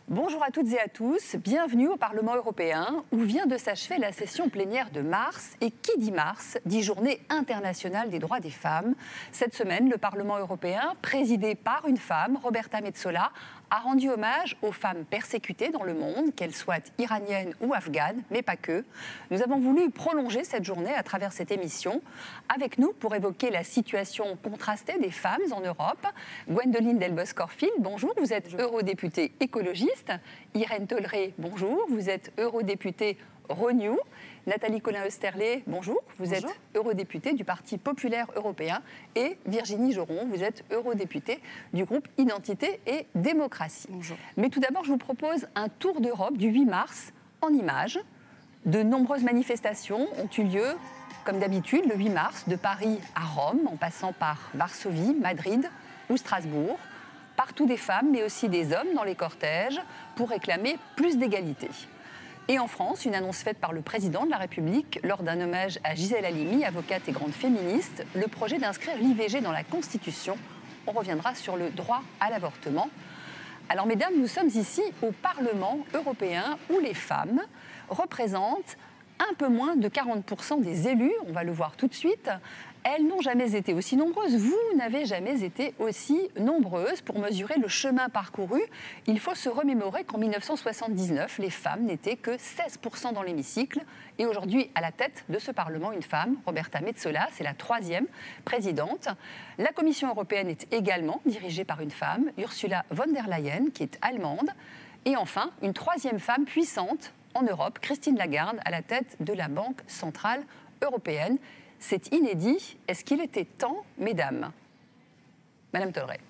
Bonjour à toutes et à tous, bienvenue au Parlement européen où vient de s'achever la session plénière de mars. Et qui dit mars dit Journée internationale des droits des femmes. Cette semaine, le Parlement européen, présidé par une femme, Roberta Metsola, a rendu hommage aux femmes persécutées dans le monde, qu'elles soient iraniennes ou afghanes, mais pas que. Nous avons voulu prolonger cette journée à travers cette émission. Avec nous, pour évoquer la situation contrastée des femmes en Europe, Gwendoline Delbos-Corfield, bonjour, vous êtes eurodéputée écologiste. Irène Tolleré, bonjour, vous êtes eurodéputée Renew. Nathalie Colin-Oesterlé, bonjour, vous êtes eurodéputée du Parti populaire européen. Et Virginie Joron, vous êtes eurodéputée du groupe Identité et Démocratie. Bonjour. Mais tout d'abord, je vous propose un tour d'Europe du 8 mars en images. De nombreuses manifestations ont eu lieu, comme d'habitude, le 8 mars, de Paris à Rome, en passant par Varsovie, Madrid ou Strasbourg. Partout des femmes, mais aussi des hommes dans les cortèges, pour réclamer plus d'égalité. Et en France, une annonce faite par le président de la République lors d'un hommage à Gisèle Halimi, avocate et grande féministe, le projet d'inscrire l'IVG dans la Constitution. On reviendra sur le droit à l'avortement. Alors mesdames, nous sommes ici au Parlement européen où les femmes représentent un peu moins de 40% des élus, on va le voir tout de suite. Elles n'ont jamais été aussi nombreuses. Vous n'avez jamais été aussi nombreuses. Pour mesurer le chemin parcouru, il faut se remémorer qu'en 1979, les femmes n'étaient que 16% dans l'hémicycle. Et aujourd'hui, à la tête de ce Parlement, une femme, Roberta Metsola, c'est la 3e présidente. La Commission européenne est également dirigée par une femme, Ursula von der Leyen, qui est allemande. Et enfin, une 3e femme puissante en Europe, Christine Lagarde, à la tête de la Banque centrale européenne. C'est inédit. Est-ce qu'il était temps, mesdames? Madame Tolleré.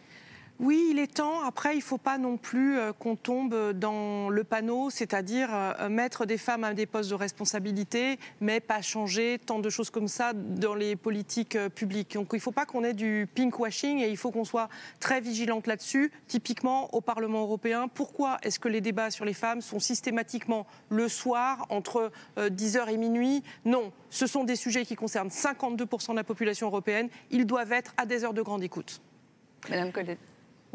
Oui, il est temps. Après, il ne faut pas non plus qu'on tombe dans le panneau, c'est-à-dire mettre des femmes à des postes de responsabilité, mais pas changer tant de choses comme ça dans les politiques publiques. Donc il ne faut pas qu'on ait du pinkwashing et il faut qu'on soit très vigilante là-dessus. Typiquement, au Parlement européen, pourquoi est-ce que les débats sur les femmes sont systématiquement le soir, entre 10h et minuit? Non, ce sont des sujets qui concernent 52% de la population européenne. Ils doivent être à des heures de grande écoute. Madame Collet.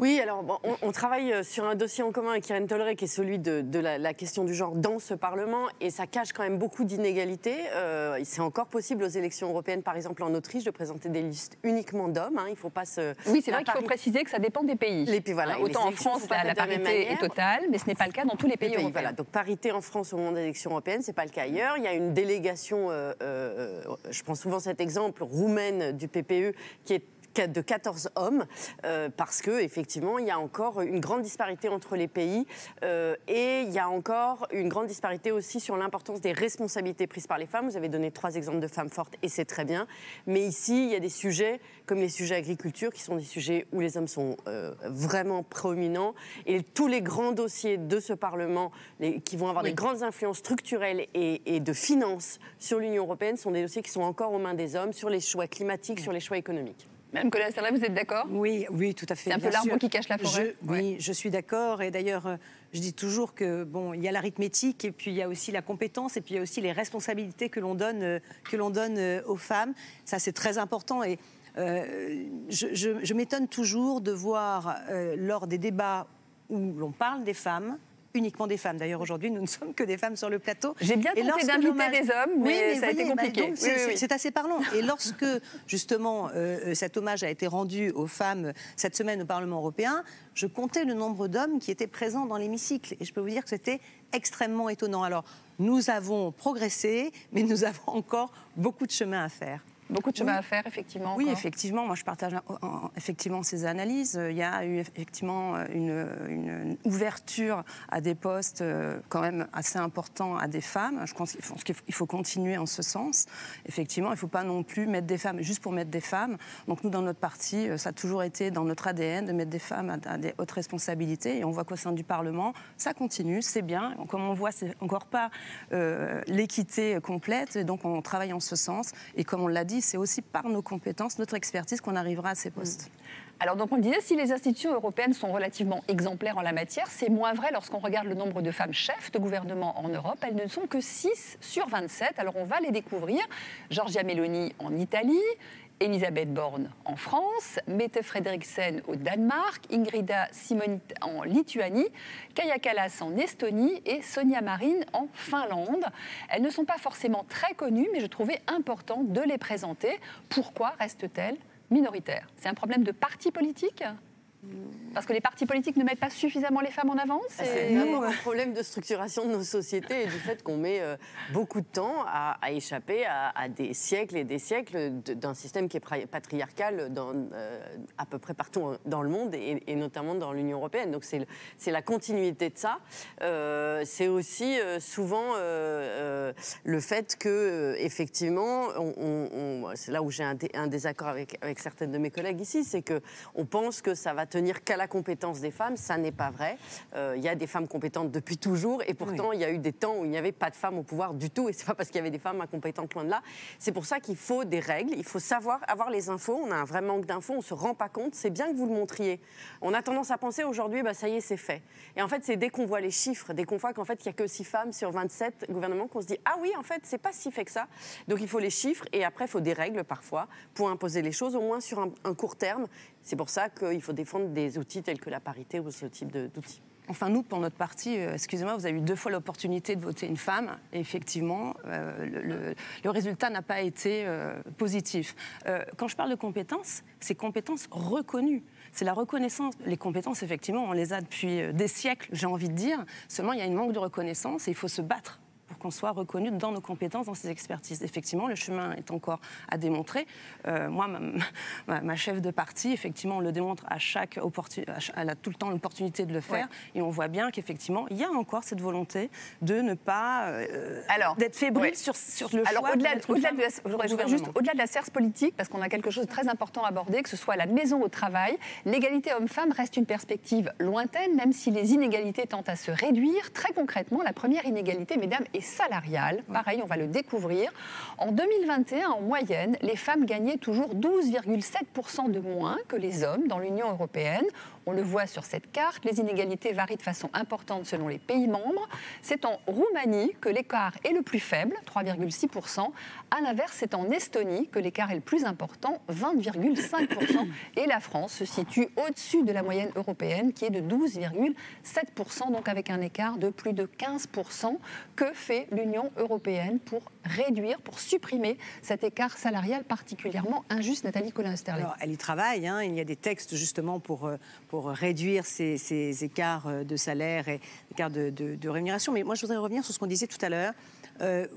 Oui, alors bon, on travaille sur un dossier en commun avec Irène Tolleré qui est celui de la question du genre dans ce Parlement et ça cache quand même beaucoup d'inégalités. C'est encore possible aux élections européennes, par exemple en Autriche, de présenter des listes uniquement d'hommes. Il faut pas se... Oui, c'est vrai qu'il faut préciser que ça dépend des pays. Voilà, autant en France, la parité est totale, mais ce n'est pas le cas dans tous les pays européens. Voilà, donc parité en France au moment des élections européennes, c'est pas le cas ailleurs. Il y a une délégation, je prends souvent cet exemple, roumaine du PPE, qui est de 14 hommes, parce qu'effectivement, il y a encore une grande disparité entre les pays et il y a encore une grande disparité aussi sur l'importance des responsabilités prises par les femmes. Vous avez donné 3 exemples de femmes fortes et c'est très bien. Mais ici, il y a des sujets comme les sujets agriculture qui sont des sujets où les hommes sont vraiment proéminents. Et tous les grands dossiers de ce Parlement qui vont avoir des grandes influences structurelles et de finances sur l'Union européenne sont des dossiers qui sont encore aux mains des hommes sur les choix climatiques, sur les choix économiques. Madame Colin-Oesterlé, vous êtes d'accord? Oui, tout à fait. C'est un peu l'arbre qui cache la forêt. Oui, je suis d'accord. Et d'ailleurs, je dis toujours que il y a l'arithmétique et puis il y a aussi la compétence et puis il y a aussi les responsabilités que l'on donne aux femmes. Ça, c'est très important. Et je m'étonne toujours de voir lors des débats où l'on parle des femmes, uniquement des femmes. D'ailleurs, aujourd'hui, nous ne sommes que des femmes sur le plateau. J'ai bien tenté d'inviter des hommes, mais ça a été compliqué. C'est assez parlant. Et lorsque, justement, cet hommage a été rendu aux femmes cette semaine au Parlement européen, je comptais le nombre d'hommes qui étaient présents dans l'hémicycle. Et je peux vous dire que c'était extrêmement étonnant. Alors, nous avons progressé, mais nous avons encore beaucoup de chemin à faire. Beaucoup de chemin à faire, effectivement. Oui, effectivement. Moi, je partage effectivement ces analyses. Il y a eu effectivement une ouverture à des postes quand même assez importants à des femmes. Je pense qu'il faut continuer en ce sens. Effectivement, il ne faut pas non plus mettre des femmes juste pour mettre des femmes. Donc nous, dans notre parti, ça a toujours été dans notre ADN de mettre des femmes à des hautes responsabilités. Et on voit qu'au sein du Parlement, ça continue, c'est bien. Comme on voit, c'est encore pas l'équité complète. Et donc on travaille en ce sens. Et comme on l'a dit, c'est aussi par nos compétences, notre expertise qu'on arrivera à ces postes. Alors donc on le disait, si les institutions européennes sont relativement exemplaires en la matière, c'est moins vrai lorsqu'on regarde le nombre de femmes chefs de gouvernement en Europe. Elles ne sont que 6 sur 27. Alors on va les découvrir. Giorgia Meloni en Italie, Elisabeth Borne en France, Mette Frederiksen au Danemark, Ingrida Simonit en Lituanie, Kaja Kallas en Estonie et Sonia Marin en Finlande. Elles ne sont pas forcément très connues, mais je trouvais important de les présenter. Pourquoi restent-elles minoritaires? C'est un problème de parti politique ? Parce que les partis politiques ne mettent pas suffisamment les femmes en avant? C'est vraiment un problème de structuration de nos sociétés et du fait qu'on met beaucoup de temps à échapper à des siècles et des siècles d'un système qui est patriarcal à peu près partout dans le monde et notamment dans l'Union européenne. Donc c'est la continuité de ça. C'est aussi souvent le fait que, effectivement, c'est là où j'ai un désaccord avec certaines de mes collègues ici, c'est qu'on pense que ça va tenir qu'à la compétence des femmes. Ça n'est pas vrai. Il y a des femmes compétentes depuis toujours et pourtant il y a eu des temps où il n'y avait pas de femmes au pouvoir du tout et c'est pas parce qu'il y avait des femmes incompétentes loin de là. C'est pour ça qu'il faut des règles, il faut savoir avoir les infos. On a un vrai manque d'infos, on se rend pas compte. C'est bien que vous le montriez. On a tendance à penser aujourd'hui, ça y est, c'est fait. Et en fait, c'est dès qu'on voit les chiffres, dès qu'on voit qu'en fait il y a que 6 femmes sur 27 gouvernements qu'on se dit ah oui, en fait, c'est pas si fait que ça. Donc il faut les chiffres et après il faut des règles parfois pour imposer les choses au moins sur un court terme. C'est pour ça qu'il faut défendre des outils tels que la parité ou ce type d'outils. Enfin, nous, pour notre parti, excusez-moi, vous avez eu 2 fois l'opportunité de voter une femme. Et effectivement, le résultat n'a pas été positif. Quand je parle de compétences, c'est compétences reconnues. C'est la reconnaissance. Les compétences, effectivement, on les a depuis des siècles, j'ai envie de dire. Seulement, il y a un manque de reconnaissance et il faut se battre pour qu'on soit reconnu dans nos compétences, dans ses expertises. Effectivement, le chemin est encore à démontrer. Moi, ma chef de parti, effectivement, on le démontre à chaque opportunité, elle a tout le temps l'opportunité de le faire, et on voit bien qu'effectivement, il y a encore cette volonté de ne pas d'être fébrile sur le choix. Au-delà de la serre politique, parce qu'on a quelque chose de très important à aborder, que ce soit à la maison, au travail, l'égalité homme-femme reste une perspective lointaine, même si les inégalités tentent à se réduire. Très concrètement, la première inégalité, mesdames, est salariale. Pareil, on va le découvrir. En 2021, en moyenne, les femmes gagnaient toujours 12,7% de moins que les hommes dans l'Union européenne. On le voit sur cette carte, les inégalités varient de façon importante selon les pays membres. C'est en Roumanie que l'écart est le plus faible, 3,6%. À l'inverse, c'est en Estonie que l'écart est le plus important, 20,5%. Et la France se situe au-dessus de la moyenne européenne, qui est de 12,7%, donc avec un écart de plus de 15%. Que fait l'Union européenne pour réduire, pour supprimer cet écart salarial particulièrement injuste, Nathalie Colin-Esterlé? Alors, elle y travaille, hein. Il y a des textes justement pour réduire ces écarts de salaire et écarts de rémunération. Mais moi, je voudrais revenir sur ce qu'on disait tout à l'heure.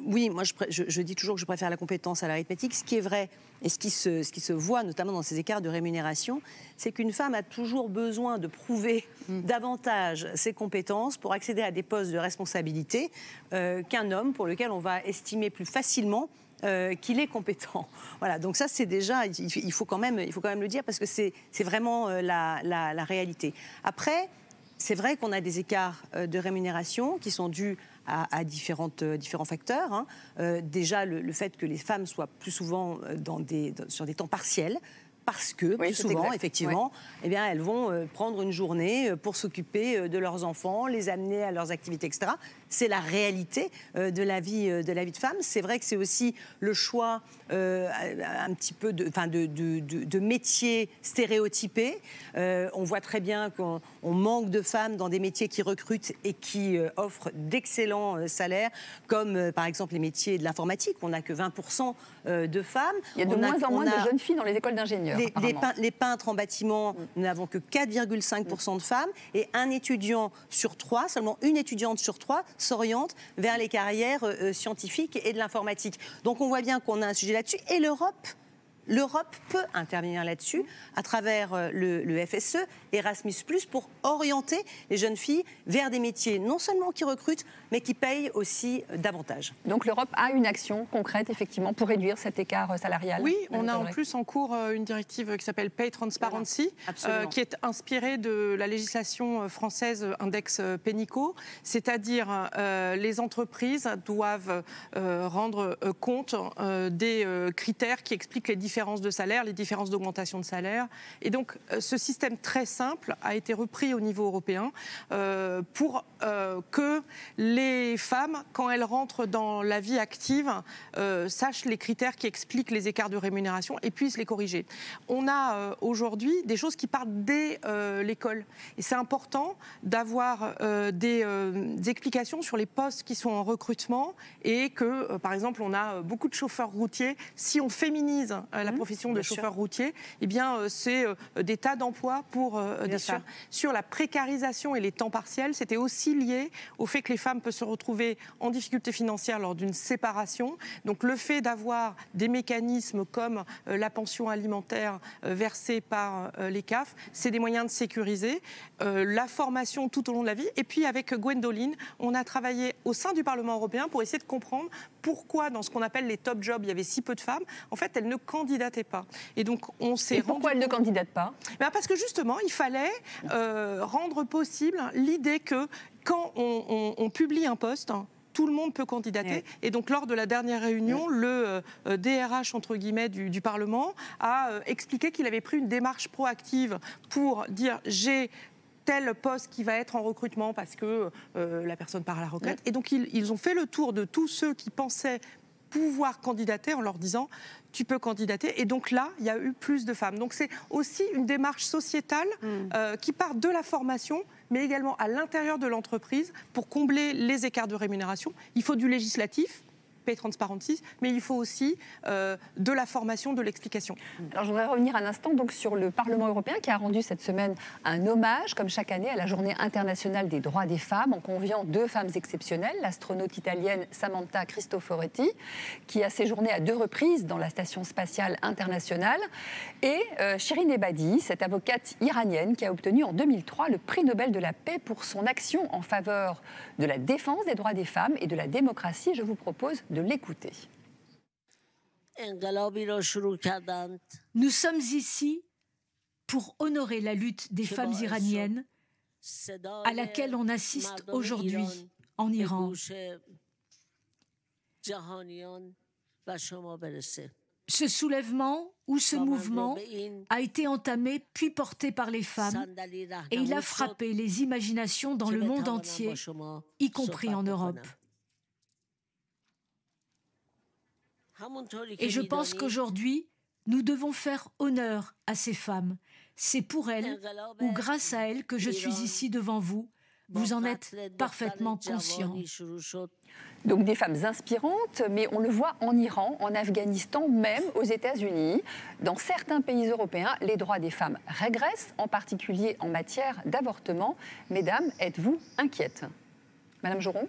Oui, moi, je dis toujours que je préfère la compétence à l'arithmétique. Ce qui est vrai et ce qui se voit notamment dans ces écarts de rémunération, c'est qu'une femme a toujours besoin de prouver davantage ses compétences pour accéder à des postes de responsabilité qu'un homme pour lequel on va estimer plus facilement qu'il est compétent. Voilà, donc ça c'est déjà, il faut quand même le dire parce que c'est vraiment la réalité. Après, c'est vrai qu'on a des écarts de rémunération qui sont dus à différents facteurs. Hein. Déjà, le fait que les femmes soient plus souvent sur des temps partiels, parce que, plus souvent, effectivement, eh bien, elles vont prendre une journée pour s'occuper de leurs enfants, les amener à leurs activités, etc. C'est la réalité de la vie de femme. C'est vrai que c'est aussi le choix un petit peu de métiers stéréotypés. On voit très bien qu'on manque de femmes dans des métiers qui recrutent et qui offrent d'excellents salaires, comme par exemple les métiers de l'informatique. On n'a que 20% de femmes. Il y a de moins en moins de jeunes filles dans les écoles d'ingénieurs. Les peintres en bâtiment, nous n'avons que 4,5% de femmes et seulement une étudiante sur 3 s'oriente vers les carrières scientifiques et de l'informatique. Donc on voit bien qu'on a un sujet là-dessus et l'Europe peut intervenir là-dessus à travers le FSE, Erasmus+, pour orienter les jeunes filles vers des métiers non seulement qui recrutent, mais qui payent aussi davantage. Donc l'Europe a une action concrète, effectivement, pour réduire cet écart salarial. Oui, on a en plus en cours une directive qui s'appelle Pay Transparency, qui est inspirée de la législation française Index Pénicaud, c'est-à-dire les entreprises doivent rendre compte des critères qui expliquent les différences différences de salaire, les différences d'augmentation de salaire. Et donc, ce système très simple a été repris au niveau européen pour que les femmes, quand elles rentrent dans la vie active, sachent les critères qui expliquent les écarts de rémunération et puissent les corriger. On a aujourd'hui des choses qui partent dès l'école. Et c'est important d'avoir des explications sur les postes qui sont en recrutement et que, par exemple, on a beaucoup de chauffeurs routiers. Si on féminise la profession de chauffeur routier, eh bien, c'est des tas d'emplois pour des femmes. Sur la précarisation et les temps partiels, c'était aussi lié au fait que les femmes peuvent se retrouver en difficulté financière lors d'une séparation. Donc, le fait d'avoir des mécanismes comme la pension alimentaire versée par les CAF, c'est des moyens de sécuriser la formation tout au long de la vie. Et puis, avec Gwendoline, on a travaillé au sein du Parlement européen pour essayer de comprendre pourquoi, dans ce qu'on appelle les top jobs, il y avait si peu de femmes. En fait, elles ne candidataient pas. Et donc, on s'est Et pourquoi elles ne candidatent pas ? Parce que justement, il fallait rendre possible l'idée que quand on publie un poste, tout le monde peut candidater. Ouais. Et donc, lors de la dernière réunion, le DRH, entre guillemets, du Parlement a expliqué qu'il avait pris une démarche proactive pour dire « j'ai tel poste qui va être en recrutement parce que la personne part à la retraite ». Et donc, ils ont fait le tour de tous ceux qui pensaient pouvoir candidater en leur disant « tu peux candidater ». Et donc là, il y a eu plus de femmes. Donc c'est aussi une démarche sociétale qui part de la formation, mais également à l'intérieur de l'entreprise pour combler les écarts de rémunération. Il faut du législatif, Pay Transparency, mais il faut aussi de la formation, de l'explication. Alors je voudrais revenir un instant donc, sur le Parlement européen qui a rendu cette semaine un hommage, comme chaque année, à la Journée internationale des droits des femmes, en conviant 2 femmes exceptionnelles, l'astronaute italienne Samantha Cristoforetti, qui a séjourné à 2 reprises dans la Station spatiale internationale, et Shirin Ebadi, cette avocate iranienne qui a obtenu en 2003 le prix Nobel de la paix pour son action en faveur de la défense des droits des femmes et de la démocratie. Je vous propose de l'écouter. Nous sommes ici pour honorer la lutte des femmes iraniennes à laquelle on assiste aujourd'hui en Iran. Ce soulèvement ou ce mouvement a été entamé puis porté par les femmes et il a frappé les imaginations dans le monde entier, y compris en Europe. Et je pense qu'aujourd'hui, nous devons faire honneur à ces femmes. C'est pour elles, ou grâce à elles, que je suis ici devant vous. Vous en êtes parfaitement conscients. Donc des femmes inspirantes, mais on le voit en Iran, en Afghanistan, même aux États-Unis. Dans certains pays européens, les droits des femmes régressent, en particulier en matière d'avortement. Mesdames, êtes-vous inquiètes ? Madame Joron ?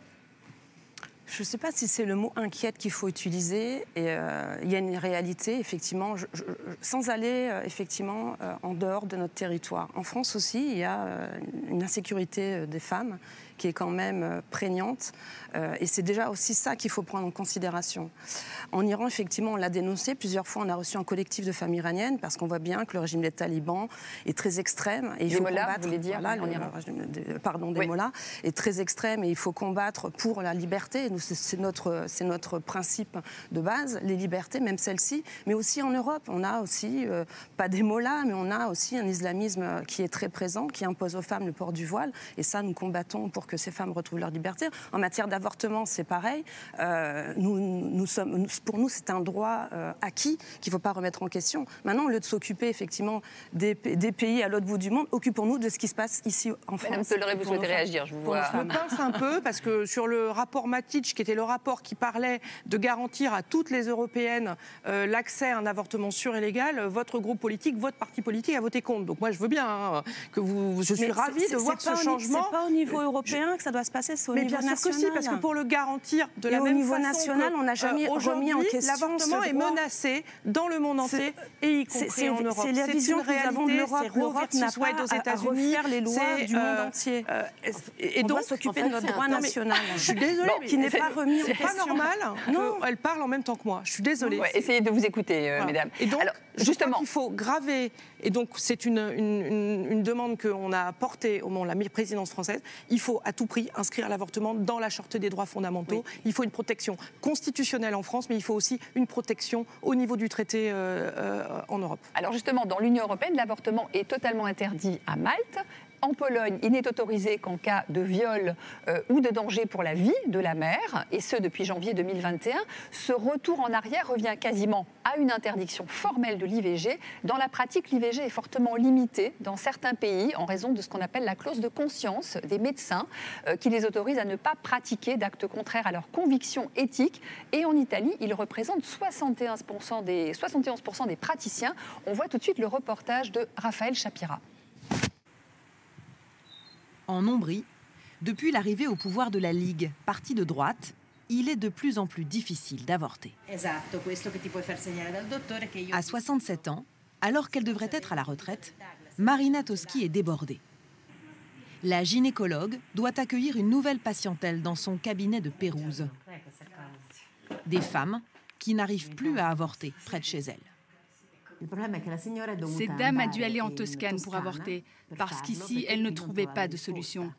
Je ne sais pas si c'est le mot « inquiète » qu'il faut utiliser. Et, il y a une réalité, effectivement, sans aller effectivement, en dehors de notre territoire. En France aussi, il y a une insécurité des femmes qui est quand même prégnante. Et c'est déjà aussi ça qu'il faut prendre en considération. En Iran, effectivement, on l'a dénoncé. Plusieurs fois, on a reçu un collectif de femmes iraniennes parce qu'on voit bien que le régime des talibans est très extrême. Et il faut combattre, vous voulez dire, voilà, des mollahs est très extrême et il faut combattre pour la liberté. C'est notre principe de base, les libertés, même celles-ci. Mais aussi en Europe, on a aussi, pas des mollahs, mais on a aussi un islamisme qui est très présent, qui impose aux femmes le port du voile. Et ça, nous combattons pour que ces femmes retrouvent leur liberté. En matière d'avortement, c'est pareil. Pour nous, c'est un droit acquis qu'il ne faut pas remettre en question. Maintenant, au lieu de s'occuper effectivement des pays à l'autre bout du monde, occupons-nous de ce qui se passe ici en France. Madame Soleray, vous souhaitez réagir, je vous vois. Je me pince un peu parce que sur le rapport Matic, qui était le rapport qui parlait de garantir à toutes les Européennes l'accès à un avortement sûr et légal, votre groupe politique, votre parti politique a voté contre. Donc moi, je veux bien que je suis ravie de voir ce changement. C'est pas au niveau européen que ça doit se passer, c'est au niveau national. Mais bien sûr que si, parce que pour le garantir de la même façon, au niveau national, on n'a jamais remis en question l'avortement est menacé dans le monde entier et y compris en Europe. C'est la vision que nous avons de l'Europe. L'Europe n'a pas à refaire les lois du monde entier. Et donc, s'occuper de notre droit national. Je suis désolée, qui n'est pas remis en question. C'est pas normal qu'elle parle en même temps que moi. Je suis désolée. Essayez de vous écouter, mesdames. Et donc, justement, il faut graver. Et donc, c'est une demande qu'on a portée au moment de la présidence française. Il faut à tout prix inscrire l'avortement dans la Charte des droits fondamentaux. Oui. Il faut une protection constitutionnelle en France, mais il faut aussi une protection au niveau du traité en Europe. Alors justement, dans l'Union européenne, l'avortement est totalement interdit à Malte. En Pologne, il n'est autorisé qu'en cas de viol ou de danger pour la vie de la mère, et ce depuis janvier 2021. Ce retour en arrière revient quasiment à une interdiction formelle de l'IVG. Dans la pratique, l'IVG est fortement limitée dans certains pays en raison de ce qu'on appelle la clause de conscience des médecins qui les autorise à ne pas pratiquer d'actes contraires à leurs convictions éthiques. Et en Italie, il représente 71% des praticiens. On voit tout de suite le reportage de Raphaël Shapira. En Ombrie, depuis l'arrivée au pouvoir de la Ligue, parti de droite, il est de plus en plus difficile d'avorter. À 67 ans, alors qu'elle devrait être à la retraite, Marina Toschi est débordée. La gynécologue doit accueillir une nouvelle patientèle dans son cabinet de Pérouse. Des femmes qui n'arrivent plus à avorter près de chez elle. Cette dame a dû aller en Toscane pour avorter, parce qu'ici, elle ne trouvait pas de solution.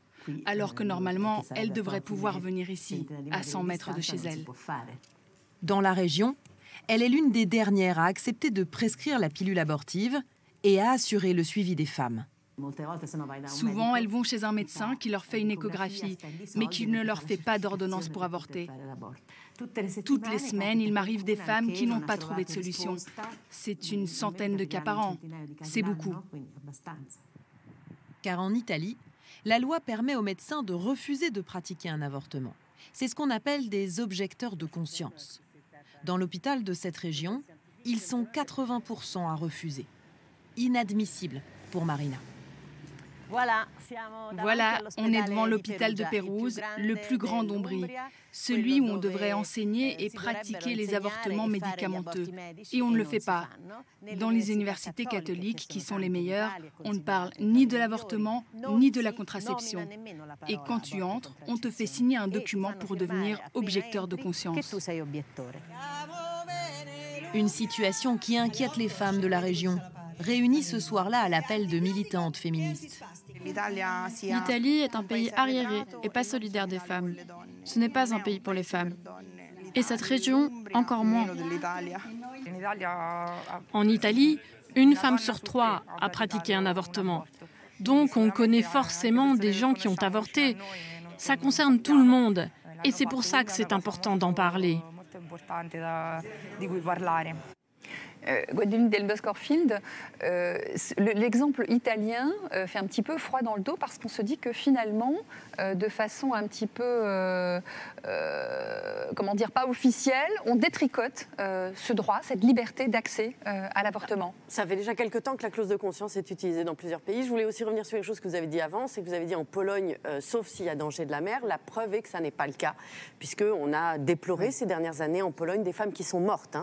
Alors que normalement, elle devrait pouvoir venir ici, à 100 mètres de chez elle. Dans la région, elle est l'une des dernières à accepter de prescrire la pilule abortive et à assurer le suivi des femmes. Souvent, elles vont chez un médecin qui leur fait une échographie, mais qui ne leur fait pas d'ordonnance pour avorter. Toutes les semaines, il m'arrive des femmes qui n'ont pas trouvé de solution. C'est une centaine de cas par an. C'est beaucoup. Car en Italie, la loi permet aux médecins de refuser de pratiquer un avortement. C'est ce qu'on appelle des objecteurs de conscience. Dans l'hôpital de cette région, ils sont 80% à refuser. Inadmissible pour Marina. Voilà, on est devant l'hôpital de Pérouse, le plus grand d'Ombrie, celui où on devrait enseigner et pratiquer les avortements médicamenteux. Et on ne le fait pas. Dans les universités catholiques, qui sont les meilleures, on ne parle ni de l'avortement, ni de la contraception. Et quand tu entres, on te fait signer un document pour devenir objecteur de conscience. Une situation qui inquiète les femmes de la région, réunies ce soir-là à l'appel de militantes féministes. L'Italie est un pays arriéré et pas solidaire des femmes. Ce n'est pas un pays pour les femmes. Et cette région, encore moins. En Italie, une femme sur 3 a pratiqué un avortement. Donc on connaît forcément des gens qui ont avorté. Ça concerne tout le monde. Et c'est pour ça que c'est important d'en parler. Gwendoline Delbos-Corfield, l'exemple italien fait un petit peu froid dans le dos parce qu'on se dit que finalement, de façon un petit peu, comment dire, pas officielle, on détricote ce droit, cette liberté d'accès à l'avortement. Ça fait déjà quelques temps que la clause de conscience est utilisée dans plusieurs pays. Je voulais aussi revenir sur quelque chose que vous avez dit avant, c'est que vous avez dit en Pologne, sauf s'il y a danger de la mère, la preuve est que ça n'est pas le cas, puisqu'on a déploré ces dernières années en Pologne des femmes qui sont mortes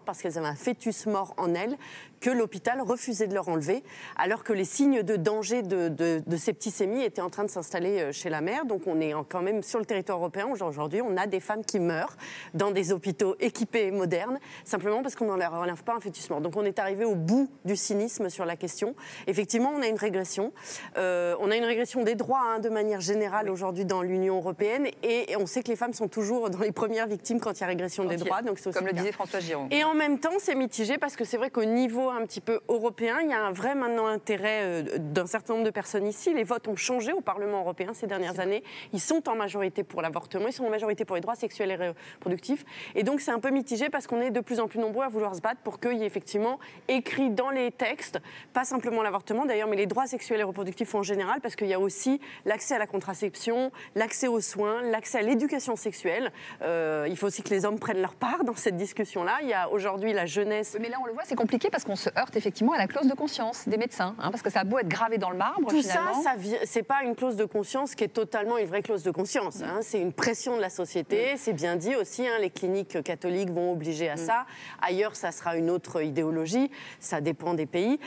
parce qu'elles avaient un fœtus mort en elles, que l'hôpital refusait de leur enlever, alors que les signes de danger de septicémie étaient en train de s'installer chez la mère. Donc on est quand même sur le territoire européen. Aujourd'hui, on a des femmes qui meurent dans des hôpitaux équipés et modernes, simplement parce qu'on ne leur enlève pas un fœtus mort. Donc on est arrivé au bout du cynisme sur la question. Effectivement, on a une régression. On a une régression des droits de manière générale aujourd'hui dans l'Union européenne, et on sait que les femmes sont toujours dans les premières victimes quand il y a régression des droits. Donc comme le disait François Giron. Et en même temps, c'est mitigé parce que c'est vrai qu'au niveau un petit peu européen, il y a un vrai maintenant intérêt d'un certain nombre de personnes ici. Les votes ont changé au Parlement européen ces dernières années. Ils sont en majorité pour l'avortement, ils sont en majorité pour les droits sexuels et reproductifs. Et donc c'est un peu mitigé parce qu'on est de plus en plus nombreux à vouloir se battre pour qu'il y ait effectivement écrit dans les textes, pas simplement l'avortement d'ailleurs, mais les droits sexuels et reproductifs en général, parce qu'il y a aussi l'accès à la contraception, l'accès aux soins, l'accès à l'éducation sexuelle. Il faut aussi que les hommes prennent leur part dans cette discussion-là. Il y a aujourd'hui la jeunesse. Mais là, on le voit, c'est compliqué parce qu'on se heurte effectivement à la clause de conscience des médecins, parce que ça a beau être gravé dans le marbre. Tout finalement. ça c'est pas une clause de conscience qui est totalement une vraie clause de conscience. C'est une pression de la société. C'est bien dit aussi. Les cliniques catholiques vont obliger à ça. Ailleurs, ça sera une autre idéologie. Ça dépend des pays.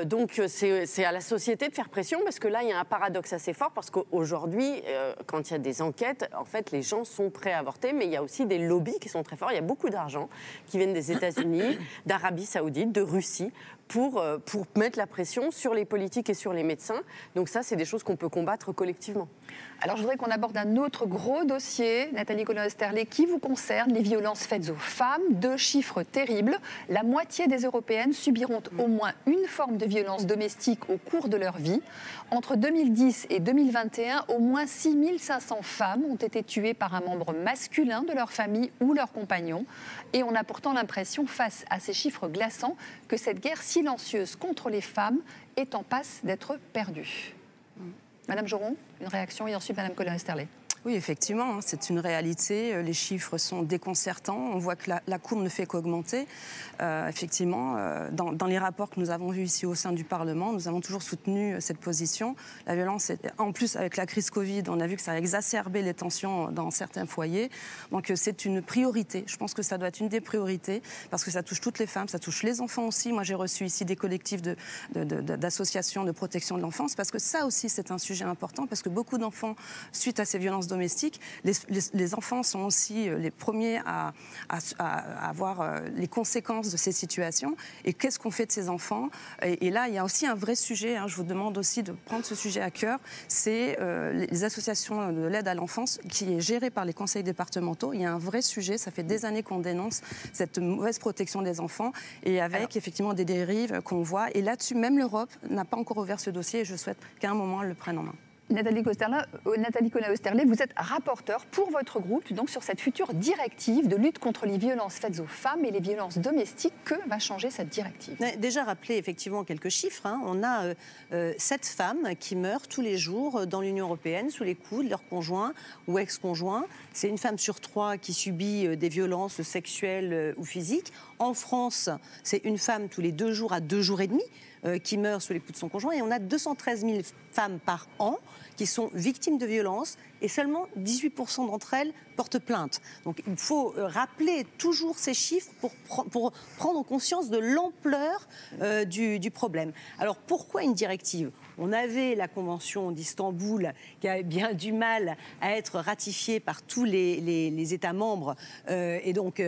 Donc, c'est à la société de faire pression parce que là, il y a un paradoxe assez fort parce qu'aujourd'hui, quand il y a des enquêtes, en fait, les gens sont prêts à avorter, mais il y a aussi des lobbies qui sont très forts. Il y a beaucoup d'argent qui viennent des États-Unis, d'Arabie Saoudite, de Russie, pour mettre la pression sur les politiques et sur les médecins. Donc ça, c'est des choses qu'on peut combattre collectivement. Alors, je voudrais qu'on aborde un autre gros dossier, Nathalie Colonna-Oesterlé, qui vous concerne, les violences faites aux femmes. 2 chiffres terribles. La moitié des Européennes subiront au moins une forme de violence domestique au cours de leur vie. Entre 2010 et 2021, au moins 6500 femmes ont été tuées par un membre masculin de leur famille ou leur compagnon. Et on a pourtant l'impression, face à ces chiffres glaçants, que cette guerre silencieuse contre les femmes est en passe d'être perdue. Madame Joron, une réaction et ensuite Madame Colonna-Oesterlé. Oui, effectivement, c'est une réalité. Les chiffres sont déconcertants. On voit que la courbe ne fait qu'augmenter. Effectivement, dans les rapports que nous avons vus ici au sein du Parlement, nous avons toujours soutenu cette position. La violence, en plus avec la crise Covid, on a vu que ça a exacerbé les tensions dans certains foyers. Donc c'est une priorité. Je pense que ça doit être une des priorités parce que ça touche toutes les femmes, ça touche les enfants aussi. Moi, j'ai reçu ici des collectifs d'associations de protection de l'enfance parce que ça aussi, c'est un sujet important parce que beaucoup d'enfants, suite à ces violences domestiques, les enfants sont aussi les premiers à avoir les conséquences de ces situations. Et qu'est-ce qu'on fait de ces enfants ? Et là, il y a aussi un vrai sujet, je vous demande aussi de prendre ce sujet à cœur, c'est les associations de l'aide à l'enfance qui est gérée par les conseils départementaux. Il y a un vrai sujet, ça fait des années qu'on dénonce cette mauvaise protection des enfants et avec effectivement des dérives qu'on voit. Et là-dessus, même l'Europe n'a pas encore ouvert ce dossier et je souhaite qu'à un moment, elle le prenne en main. Nathalie Colonna-Oesterlé, vous êtes rapporteure pour votre groupe donc sur cette future directive de lutte contre les violences faites aux femmes et les violences domestiques. Que va changer cette directive ? Déjà rappeler effectivement quelques chiffres. On a 7 femmes qui meurent tous les jours dans l'Union européenne sous les coups de leur conjoint ou ex-conjoint. C'est une femme sur 3 qui subit des violences sexuelles ou physiques. En France, c'est une femme tous les 2 jours à 2 jours et demi qui meurt sous les coups de son conjoint. Et on a 213 000 femmes par an qui sont victimes de violences et seulement 18% d'entre elles portent plainte. Donc il faut rappeler toujours ces chiffres pour prendre conscience de l'ampleur du problème. Alors pourquoi une directive ? On avait la Convention d'Istanbul qui a bien du mal à être ratifiée par tous les États membres. Et donc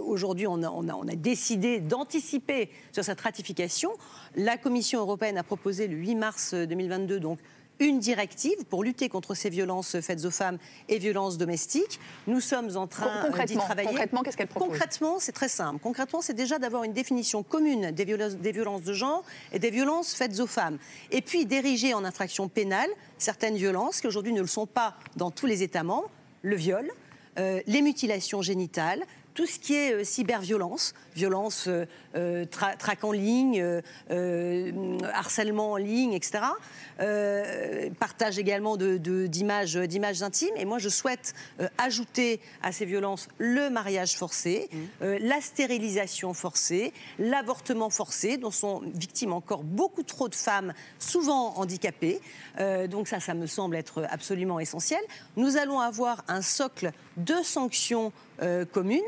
aujourd'hui, on a décidé d'anticiper sur cette ratification. La Commission européenne a proposé le 8 mars 2022 donc une directive pour lutter contre ces violences faites aux femmes et violences domestiques. Nous sommes en train d'y travailler. Concrètement, qu'est-ce qu'elle propose ? Concrètement, c'est très simple. Concrètement, c'est déjà d'avoir une définition commune des violences de genre et des violences faites aux femmes. Et puis d'ériger en infraction pénale certaines violences qui aujourd'hui ne le sont pas dans tous les États membres. Le viol, les mutilations génitales, tout ce qui est cyberviolence, violence, traque en ligne, harcèlement en ligne, etc. Partage également d'images intimes. Et moi, je souhaite ajouter à ces violences le mariage forcé, la stérilisation forcée, l'avortement forcé, dont sont victimes encore beaucoup trop de femmes, souvent handicapées. Donc ça me semble être absolument essentiel. Nous allons avoir un socle de sanctions communes.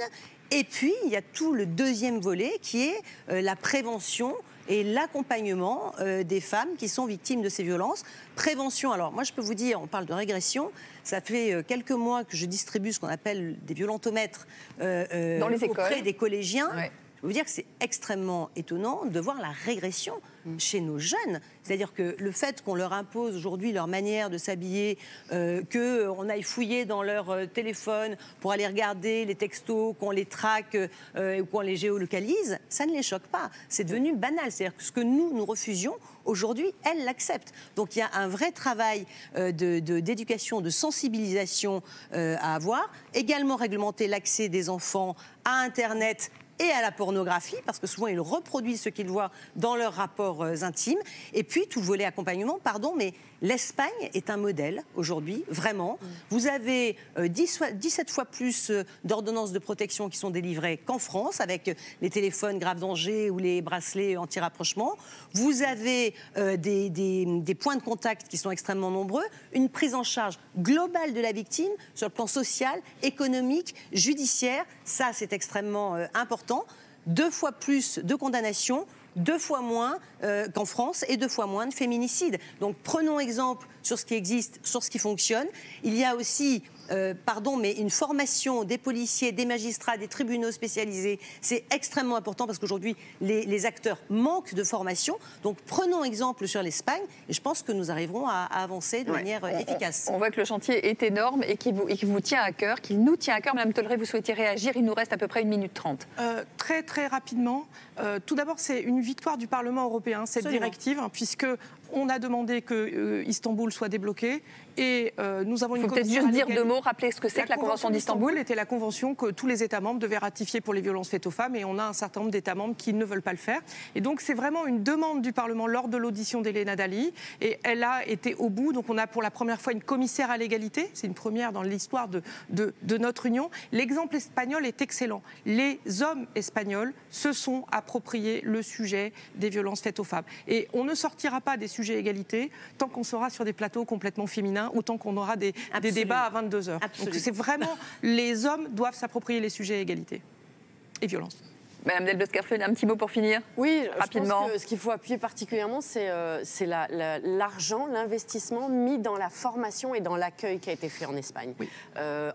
Et puis, il y a tout le deuxième volet qui est la prévention et l'accompagnement des femmes qui sont victimes de ces violences. Prévention, alors moi je peux vous dire, on parle de régression, ça fait quelques mois que je distribue ce qu'on appelle des violentomètres dans les écoles, auprès des collégiens. Ouais. Je peux vous dire que c'est extrêmement étonnant de voir la régression chez nos jeunes. C'est-à-dire que le fait qu'on leur impose aujourd'hui leur manière de s'habiller, qu'on aille fouiller dans leur téléphone pour aller regarder les textos, qu'on les traque ou qu'on les géolocalise, ça ne les choque pas. C'est devenu banal. C'est-à-dire que ce que nous refusions, aujourd'hui, elles l'acceptent. Donc il y a un vrai travail d'éducation, de sensibilisation à avoir. Également réglementer l'accès des enfants à Internet et à la pornographie, parce que souvent ils reproduisent ce qu'ils voient dans leurs rapports intimes. Et puis tout le volet accompagnement, mais l'Espagne est un modèle aujourd'hui, vraiment. Vous avez 17 fois plus d'ordonnances de protection qui sont délivrées qu'en France, avec les téléphones grave danger ou les bracelets anti-rapprochement. Vous avez des points de contact qui sont extrêmement nombreux, une prise en charge globale de la victime sur le plan social, économique, judiciaire. Ça, c'est extrêmement important. 2 fois plus de condamnations, 2 fois moins qu'en France et 2 fois moins de féminicides. Donc prenons exemple sur ce qui existe, sur ce qui fonctionne. Il y a aussi mais une formation des policiers, des magistrats, des tribunaux spécialisés, c'est extrêmement important parce qu'aujourd'hui, les acteurs manquent de formation. Donc prenons exemple sur l'Espagne et je pense que nous arriverons à avancer de manière efficace. On voit que le chantier est énorme et qu'il vous tient à cœur, qu'il nous tient à cœur. Madame Tolleret, vous souhaitez réagir? Il nous reste à peu près 1 minute 30. Très très rapidement. Tout d'abord, c'est une victoire du Parlement européen, cette directive, puisque on a demandé que Istanbul soit débloqué et nous avons une commission. Il faut peut-être juste dire 2 mots, rappeler ce que c'est que la Convention d'Istanbul. Était la convention que tous les États membres devaient ratifier pour les violences faites aux femmes et on a un certain nombre d'États membres qui ne veulent pas le faire. Et donc c'est vraiment une demande du Parlement lors de l'audition d'Helena Dalli et elle a été au bout. Donc on a pour la première fois une commissaire à l'égalité. C'est une première dans l'histoire de notre Union. L'exemple espagnol est excellent. Les hommes espagnols se sont appropriés le sujet des violences faites aux femmes. Et on ne sortira pas des sujets égalité tant qu'on sera sur des plateaux complètement féminins ou tant qu'on aura des débats à 22h. Donc c'est vraiment, les hommes doivent s'approprier les sujets égalité et violence. Madame Delbos-Kerslund, un petit mot pour finir? Oui, rapidement. Je pense que ce qu'il faut appuyer particulièrement, c'est l'argent, l'investissement mis dans la formation et dans l'accueil qui a été fait en Espagne. Oui.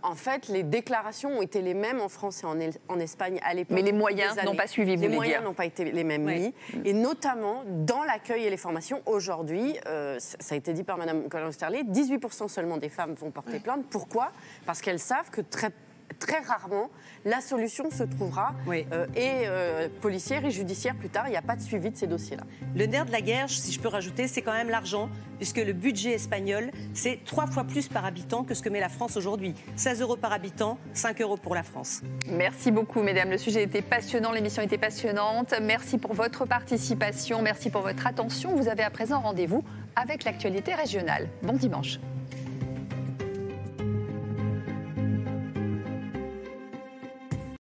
En fait, les déclarations ont été les mêmes en France et en Espagne à l'époque. Mais les moyens n'ont pas suivi, vous voulez dire? Les moyens n'ont pas été les mêmes mis. Et notamment dans l'accueil et les formations. Aujourd'hui, ça a été dit par Madame Colin-Oesterlé, 18% seulement des femmes vont porter plainte. Pourquoi? Parce qu'elles savent que très rarement, la solution se trouvera policière et judiciaire plus tard. Il n'y a pas de suivi de ces dossiers-là. Le nerf de la guerre, si je peux rajouter, c'est quand même l'argent, puisque le budget espagnol, c'est 3 fois plus par habitant que ce que met la France aujourd'hui. 16 € par habitant, 5 € pour la France. Merci beaucoup, mesdames. Le sujet était passionnant, l'émission était passionnante. Merci pour votre participation, merci pour votre attention. Vous avez à présent rendez-vous avec l'actualité régionale. Bon dimanche.